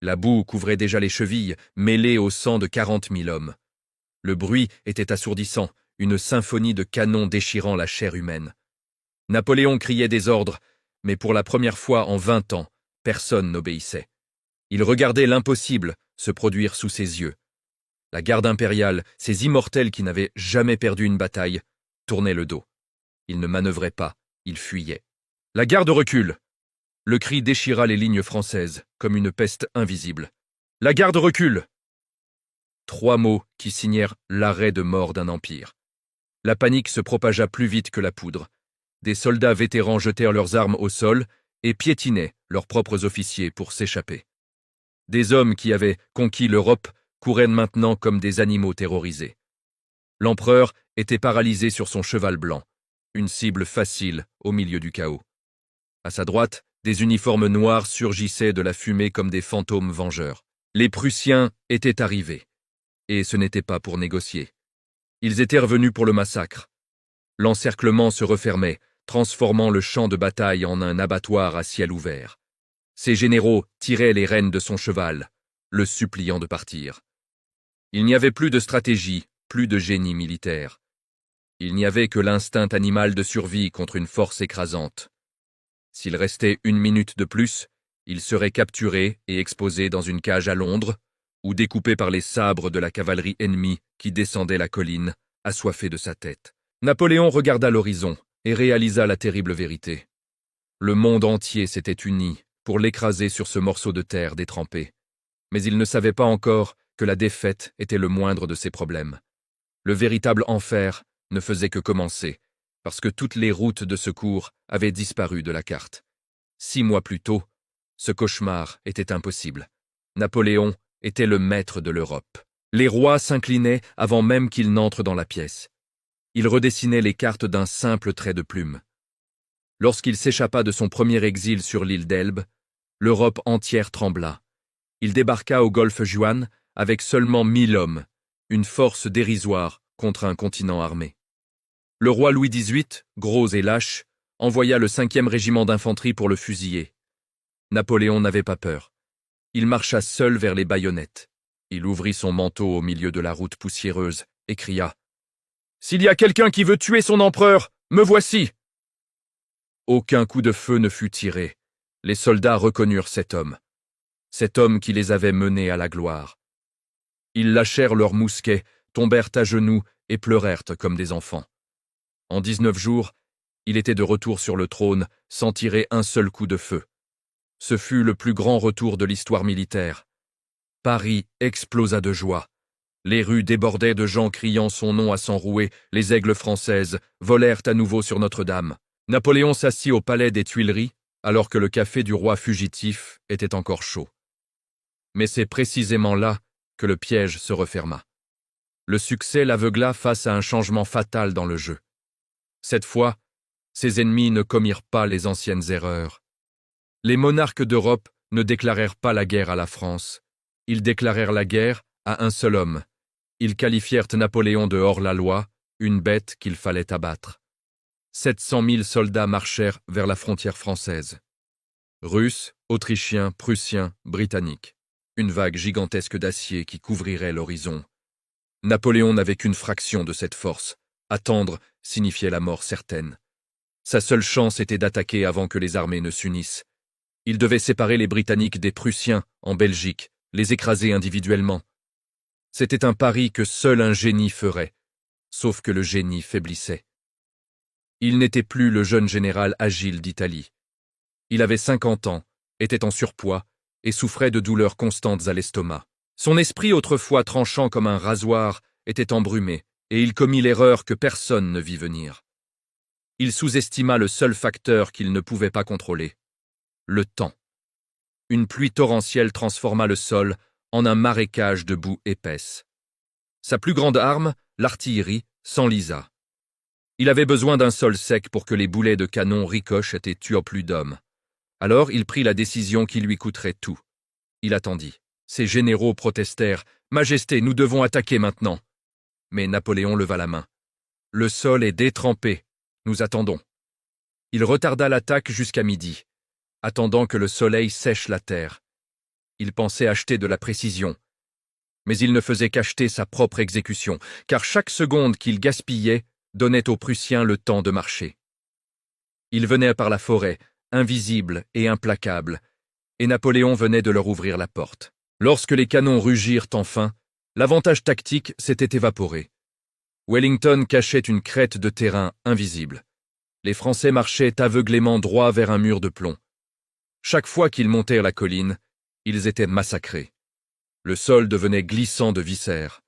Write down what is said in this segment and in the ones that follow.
La boue couvrait déjà les chevilles, mêlée au sang de 40 000 hommes. Le bruit était assourdissant, une symphonie de canons déchirant la chair humaine. Napoléon criait des ordres, mais pour la première fois en 20 ans, personne n'obéissait. Il regardait l'impossible se produire sous ses yeux. La garde impériale, ces immortels qui n'avaient jamais perdu une bataille, tournaient le dos. Ils ne manœuvraient pas, ils fuyaient. « La garde recule !» Le cri déchira les lignes françaises, comme une peste invisible. « La garde recule !» 3 mots qui signèrent l'arrêt de mort d'un empire. La panique se propagea plus vite que la poudre. Des soldats vétérans jetèrent leurs armes au sol et piétinaient leurs propres officiers pour s'échapper. Des hommes qui avaient conquis l'Europe couraient maintenant comme des animaux terrorisés. L'empereur était paralysé sur son cheval blanc, une cible facile au milieu du chaos. À sa droite, des uniformes noirs surgissaient de la fumée comme des fantômes vengeurs. Les Prussiens étaient arrivés, et ce n'était pas pour négocier. Ils étaient revenus pour le massacre. L'encerclement se refermait, transformant le champ de bataille en un abattoir à ciel ouvert. Ses généraux tiraient les rênes de son cheval, le suppliant de partir. Il n'y avait plus de stratégie, plus de génie militaire. Il n'y avait que l'instinct animal de survie contre une force écrasante. S'il restait 1 minute de plus, il serait capturé et exposé dans une cage à Londres, ou découpé par les sabres de la cavalerie ennemie qui descendait la colline, assoiffée de sa tête. Napoléon regarda l'horizon et réalisa la terrible vérité. Le monde entier s'était uni pour l'écraser sur ce morceau de terre détrempé. Mais il ne savait pas encore que la défaite était le moindre de ses problèmes. Le véritable enfer ne faisait que commencer, parce que toutes les routes de secours avaient disparu de la carte. 6 mois plus tôt, ce cauchemar était impossible. Napoléon était le maître de l'Europe. Les rois s'inclinaient avant même qu'il n'entre dans la pièce. Il redessinait les cartes d'un simple trait de plume. Lorsqu'il s'échappa de son premier exil sur l'île d'Elbe, l'Europe entière trembla. Il débarqua au golfe Juan avec seulement 1000 hommes, une force dérisoire contre un continent armé. Le roi Louis XVIII, gros et lâche, envoya le 5e régiment d'infanterie pour le fusiller. Napoléon n'avait pas peur. Il marcha seul vers les baïonnettes. Il ouvrit son manteau au milieu de la route poussiéreuse et cria « S'il y a quelqu'un qui veut tuer son empereur, me voici !» Aucun coup de feu ne fut tiré. Les soldats reconnurent cet homme qui les avait menés à la gloire. Ils lâchèrent leurs mousquets, tombèrent à genoux et pleurèrent comme des enfants. En 19 jours, il était de retour sur le trône sans tirer un seul coup de feu. Ce fut le plus grand retour de l'histoire militaire. Paris explosa de joie. Les rues débordaient de gens criant son nom à s'enrouer, les aigles françaises volèrent à nouveau sur Notre-Dame. Napoléon s'assit au palais des Tuileries, alors que le café du roi fugitif était encore chaud. Mais c'est précisément là que le piège se referma. Le succès l'aveugla face à un changement fatal dans le jeu. Cette fois, ses ennemis ne commirent pas les anciennes erreurs. Les monarques d'Europe ne déclarèrent pas la guerre à la France. Ils déclarèrent la guerre à un seul homme. Ils qualifièrent Napoléon de hors-la-loi, une bête qu'il fallait abattre. 700 000 soldats marchèrent vers la frontière française. Russes, Autrichiens, Prussiens, Britanniques. Une vague gigantesque d'acier qui couvrirait l'horizon. Napoléon n'avait qu'une fraction de cette force. Attendre signifiait la mort certaine. Sa seule chance était d'attaquer avant que les armées ne s'unissent. Il devait séparer les Britanniques des Prussiens en Belgique, les écraser individuellement. C'était un pari que seul un génie ferait, sauf que le génie faiblissait. Il n'était plus le jeune général agile d'Italie. Il avait 50 ans, était en surpoids et souffrait de douleurs constantes à l'estomac. Son esprit, autrefois tranchant comme un rasoir, était embrumé, et il commit l'erreur que personne ne vit venir. Il sous-estima le seul facteur qu'il ne pouvait pas contrôler, le temps. Une pluie torrentielle transforma le sol en un marécage de boue épaisse. Sa plus grande arme, l'artillerie, s'enlisa. Il avait besoin d'un sol sec pour que les boulets de canon ricochent et tuent plus d'hommes. Alors il prit la décision qui lui coûterait tout. Il attendit. Ses généraux protestèrent « Majesté, nous devons attaquer maintenant !» Mais Napoléon leva la main. « Le sol est détrempé. Nous attendons. » Il retarda l'attaque jusqu'à midi, attendant que le soleil sèche la terre. Il pensait acheter de la précision. Mais il ne faisait qu'acheter sa propre exécution, car chaque seconde qu'il gaspillait donnait aux Prussiens le temps de marcher. Ils venaient par la forêt, invisibles et implacables, et Napoléon venait de leur ouvrir la porte. Lorsque les canons rugirent enfin, l'avantage tactique s'était évaporé. Wellington cachait une crête de terrain invisible. Les Français marchaient aveuglément droit vers un mur de plomb. Chaque fois qu'ils montèrent la colline, ils étaient massacrés. Le sol devenait glissant de viscères.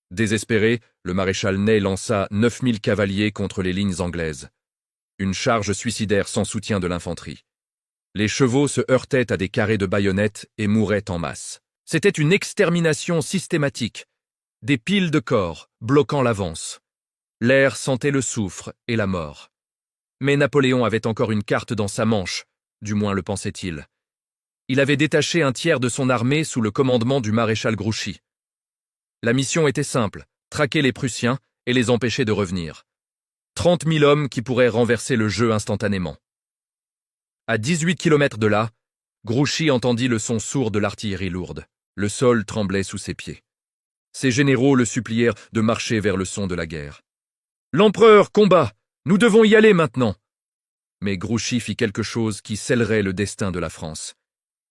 Désespéré, le maréchal Ney lança 9000 cavaliers contre les lignes anglaises. Une charge suicidaire sans soutien de l'infanterie. Les chevaux se heurtaient à des carrés de baïonnettes et mouraient en masse. C'était une extermination systématique. Des piles de corps bloquant l'avance. L'air sentait le soufre et la mort. Mais Napoléon avait encore une carte dans sa manche, du moins le pensait-il. Il avait détaché un tiers de son armée sous le commandement du maréchal Grouchy. La mission était simple, traquer les Prussiens et les empêcher de revenir. 30 000 hommes qui pourraient renverser le jeu instantanément. À 18 kilomètres de là, Grouchy entendit le son sourd de l'artillerie lourde. Le sol tremblait sous ses pieds. Ses généraux le supplièrent de marcher vers le son de la guerre. « L'empereur combat! Nous devons y aller maintenant !» Mais Grouchy fit quelque chose qui scellerait le destin de la France.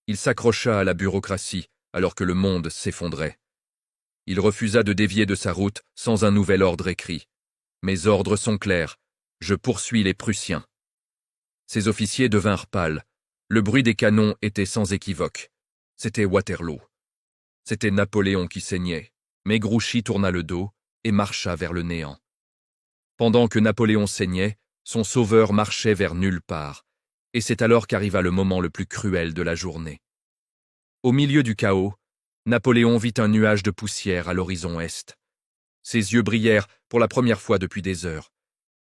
Il s'accrocha à la bureaucratie alors que le monde s'effondrait. Il refusa de dévier de sa route sans un nouvel ordre écrit. « Mes ordres sont clairs. Je poursuis les Prussiens. » Ses officiers devinrent pâles. Le bruit des canons était sans équivoque. C'était Waterloo. C'était Napoléon qui saignait, mais Grouchy tourna le dos et marcha vers le néant. Pendant que Napoléon saignait, son sauveur marchait vers nulle part, et c'est alors qu'arriva le moment le plus cruel de la journée. Au milieu du chaos, Napoléon vit un nuage de poussière à l'horizon est. Ses yeux brillèrent pour la première fois depuis des heures.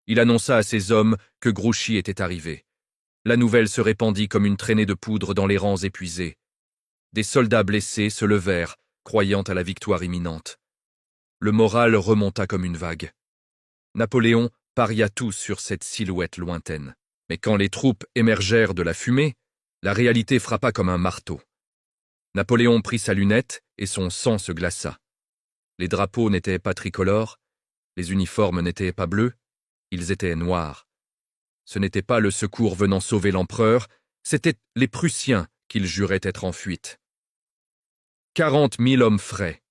Il annonça à ses hommes que Grouchy était arrivé. La nouvelle se répandit comme une traînée de poudre dans les rangs épuisés. Des soldats blessés se levèrent, croyant à la victoire imminente. Le moral remonta comme une vague. Napoléon paria tout sur cette silhouette lointaine. Mais quand les troupes émergèrent de la fumée, la réalité frappa comme un marteau. Napoléon prit sa lunette et son sang se glaça. Les drapeaux n'étaient pas tricolores, les uniformes n'étaient pas bleus, ils étaient noirs. Ce n'était pas le secours venant sauver l'empereur, c'étaient les Prussiens qu'il jurait être en fuite. 40 000 hommes frais.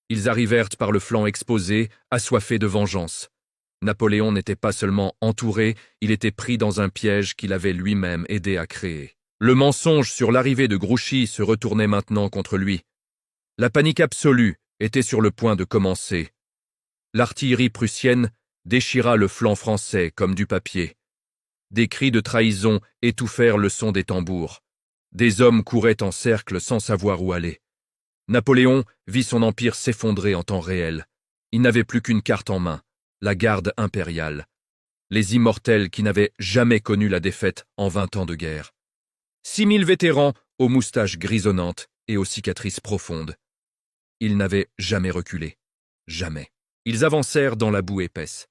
Ils arrivèrent par le flanc exposé, assoiffés de vengeance. Napoléon n'était pas seulement entouré, il était pris dans un piège qu'il avait lui-même aidé à créer. Le mensonge sur l'arrivée de Grouchy se retournait maintenant contre lui. La panique absolue était sur le point de commencer. L'artillerie prussienne déchira le flanc français comme du papier. Des cris de trahison étouffèrent le son des tambours. Des hommes couraient en cercle sans savoir où aller. Napoléon vit son empire s'effondrer en temps réel. Il n'avait plus qu'une carte en main, la garde impériale. Les immortels qui n'avaient jamais connu la défaite en 20 ans de guerre. 6 000 vétérans aux moustaches grisonnantes et aux cicatrices profondes. Ils n'avaient jamais reculé. Jamais. Ils avancèrent dans la boue épaisse.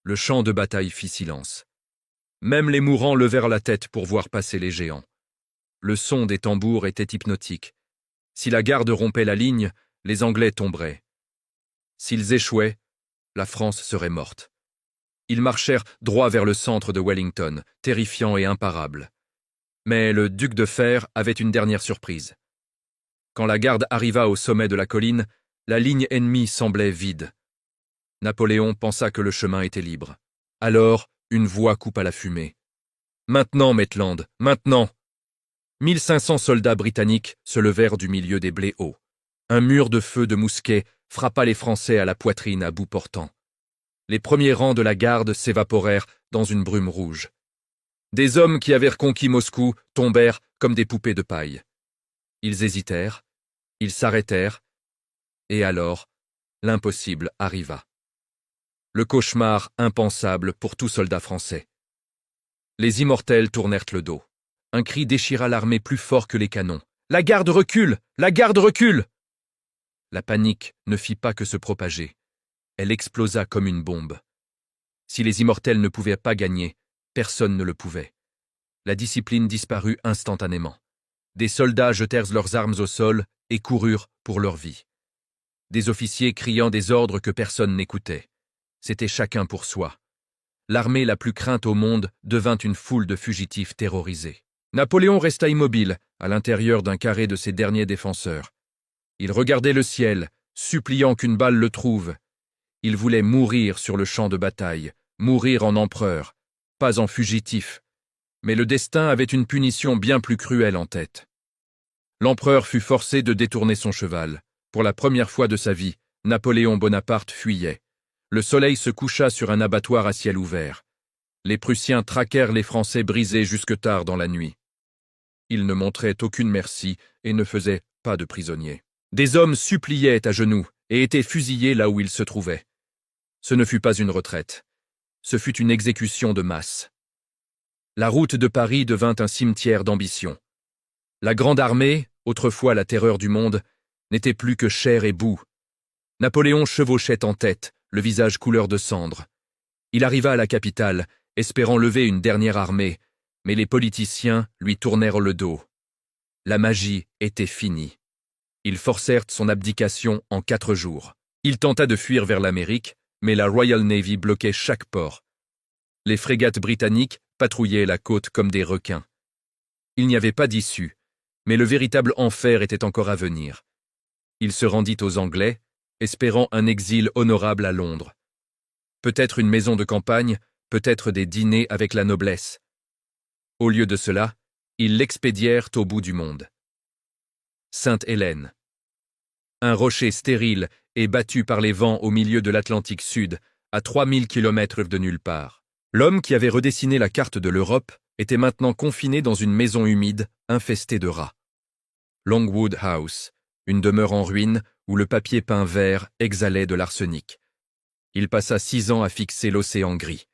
Le champ de bataille fit silence. Même les mourants levèrent la tête pour voir passer les géants. Le son des tambours était hypnotique. Si la garde rompait la ligne, les Anglais tomberaient. S'ils échouaient, la France serait morte. Ils marchèrent droit vers le centre de Wellington, terrifiant et imparable. Mais le duc de Fer avait une dernière surprise. Quand la garde arriva au sommet de la colline, la ligne ennemie semblait vide. Napoléon pensa que le chemin était libre. Alors, une voix coupa la fumée. « Maintenant, Maitland, maintenant !» 1500 soldats britanniques se levèrent du milieu des blés hauts. Un mur de feu de mousquets frappa les Français à la poitrine à bout portant. Les premiers rangs de la garde s'évaporèrent dans une brume rouge. Des hommes qui avaient reconquis Moscou tombèrent comme des poupées de paille. Ils hésitèrent, ils s'arrêtèrent, et alors, l'impossible arriva. Le cauchemar impensable pour tout soldat français. Les immortels tournèrent le dos. Un cri déchira l'armée plus fort que les canons. « La garde recule! La garde recule !» La panique ne fit pas que se propager. Elle explosa comme une bombe. Si les immortels ne pouvaient pas gagner, personne ne le pouvait. La discipline disparut instantanément. Des soldats jetèrent leurs armes au sol et coururent pour leur vie. Des officiers criant des ordres que personne n'écoutait. C'était chacun pour soi. L'armée la plus crainte au monde devint une foule de fugitifs terrorisés. Napoléon resta immobile, à l'intérieur d'un carré de ses derniers défenseurs. Il regardait le ciel, suppliant qu'une balle le trouve. Il voulait mourir sur le champ de bataille, mourir en empereur, pas en fugitif. Mais le destin avait une punition bien plus cruelle en tête. L'empereur fut forcé de détourner son cheval. Pour la première fois de sa vie, Napoléon Bonaparte fuyait. Le soleil se coucha sur un abattoir à ciel ouvert. Les Prussiens traquèrent les Français brisés jusque tard dans la nuit. Ils ne montraient aucune merci et ne faisaient pas de prisonniers. Des hommes suppliaient à genoux et étaient fusillés là où ils se trouvaient. Ce ne fut pas une retraite. Ce fut une exécution de masse. La route de Paris devint un cimetière d'ambition. La Grande Armée, autrefois la terreur du monde, n'était plus que chair et boue. Napoléon chevauchait en tête, le visage couleur de cendre. Il arriva à la capitale, espérant lever une dernière armée, mais les politiciens lui tournèrent le dos. La magie était finie. Ils forcèrent son abdication en 4 jours. Il tenta de fuir vers l'Amérique, mais la Royal Navy bloquait chaque port. Les frégates britanniques patrouillaient la côte comme des requins. Il n'y avait pas d'issue, mais le véritable enfer était encore à venir. Il se rendit aux Anglais, espérant un exil honorable à Londres. Peut-être une maison de campagne, peut-être des dîners avec la noblesse. Au lieu de cela, ils l'expédièrent au bout du monde. Sainte-Hélène. Un rocher stérile et battu par les vents au milieu de l'Atlantique Sud, à 3000 km de nulle part. L'homme qui avait redessiné la carte de l'Europe était maintenant confiné dans une maison humide, infestée de rats. Longwood House, une demeure en ruine où le papier peint vert exhalait de l'arsenic. Il passa 6 ans à fixer l'océan gris.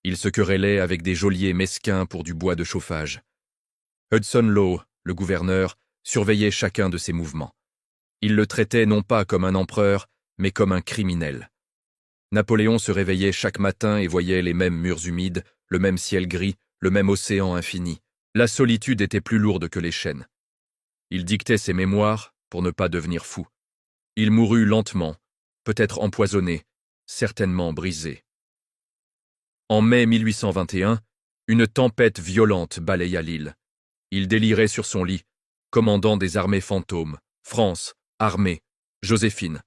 Il se querellait avec des geôliers mesquins pour du bois de chauffage. Hudson Lowe, le gouverneur, surveillait chacun de ses mouvements. Il le traitait non pas comme un empereur, mais comme un criminel. Napoléon se réveillait chaque matin et voyait les mêmes murs humides, le même ciel gris, le même océan infini. La solitude était plus lourde que les chaînes. Il dictait ses mémoires pour ne pas devenir fou. Il mourut lentement, peut-être empoisonné, certainement brisé. En mai 1821, une tempête violente balaya l'île. Il délirait sur son lit, commandant des armées fantômes, France, armée, Joséphine.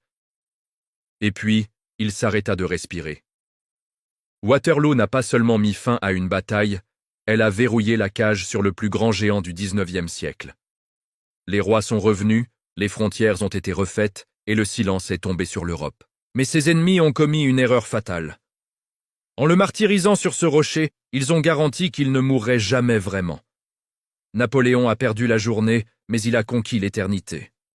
Et puis, il s'arrêta de respirer. Waterloo n'a pas seulement mis fin à une bataille, elle a verrouillé la cage sur le plus grand géant du XIXe siècle. Les rois sont revenus, les frontières ont été refaites et le silence est tombé sur l'Europe. Mais ses ennemis ont commis une erreur fatale. En le martyrisant sur ce rocher, ils ont garanti qu'il ne mourrait jamais vraiment. Napoléon a perdu la journée, mais il a conquis l'éternité.